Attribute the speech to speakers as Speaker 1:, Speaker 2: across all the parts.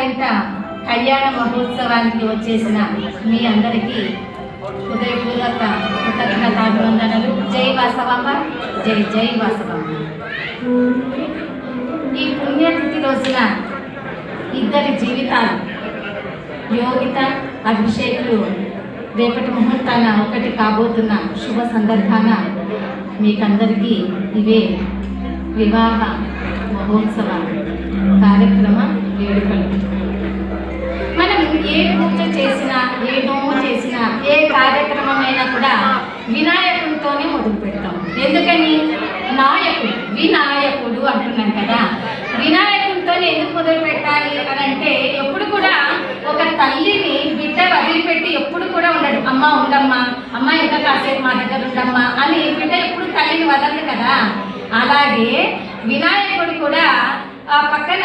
Speaker 1: అమ్మవారింట కళ్యాణ మహోత్సవానికి వచ్చేసిన మీ అందరికీ హృదయపూర్వక కృతజ్ఞతాభివందనలు. జై వాసవమ్మ, జై జై వాసవమ్మ. ఈ పుణ్యతిథి రోజున ఇద్దరి జీవితాలు యోగిత అభిషేకులు రేపటి ముహూర్తాన ఒకటి కాబోతున్న శుభ సందర్భాన మీకందరికీ ఇవే వివాహ మహోత్సవ కార్యక్రమ వేడుకలు. మనం ఏ పూజ చేసినా, ఏ నోము చేసినా, ఏ కార్యక్రమమైనా కూడా వినాయకుడితోనే మొదలు పెడతాం. ఎందుకని? నాయకుడు, వినాయకుడు అంటున్నాం కదా. వినాయకుడితోనే ఎందుకు మొదలు పెట్టాలి అని అంటే, ఎప్పుడు కూడా ఒక తల్లిని బిడ్డ వదిలిపెట్టి ఎప్పుడు కూడా ఉండడు. అమ్మ ఉండమ్మా, అమ్మ ఇంకా కాసేపు మా దగ్గర ఉండమ్మా అని బిడ్డ ఎప్పుడు తల్లిని వదలదు కదా. అలాగే వినాయకుడు కూడా ఆ పక్కన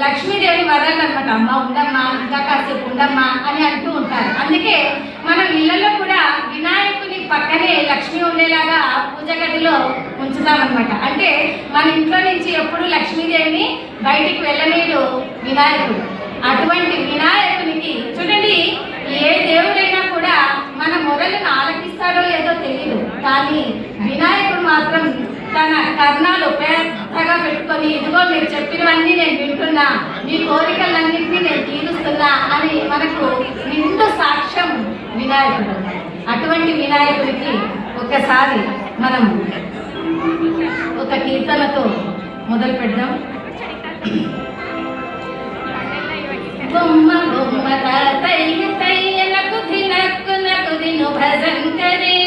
Speaker 1: లక్ష్మీదేవి వదలనమాట. అమ్మ ఉండమ్మా, ఇంకా కాసేపు ఉండమ్మా అని అంటూ ఉంటారు. అందుకే మనం ఇళ్లలో కూడా వినాయకుని పక్కనే లక్ష్మి ఉండేలాగా పూజ గదిలో ఉంచుతామన్నమాట. అంటే మన ఇంట్లో నుంచి ఎప్పుడు లక్ష్మీదేవిని బయటికి వెళ్ళలేడు వినాయకుడు. అటువంటి వినాయకునికి చూడండి, ఏ దేవుడైనా కూడా మన మొదలను ఆలకిస్తాడో లేదో తెలియదు, కానీ వినాయకుడు మాత్రం తన కర్ణాలు పెద్దగా పెట్టుకొని, ఇదిగో మీరు చెప్పినవన్నీ నేను వింటున్నా, మీ కోరికలన్నింటినీ నేను తీరుస్తున్నా అని మనకు నిండు సాక్ష్యం వినాయకుడు. అటువంటి వినాయకుడికి ఒకసారి మనం ఒక కీర్తనతో మొదలు పెడదాం. బొమ్మ బొమ్మ తయ్య తయ్య నకు దినకు నకు దిను భజంకరే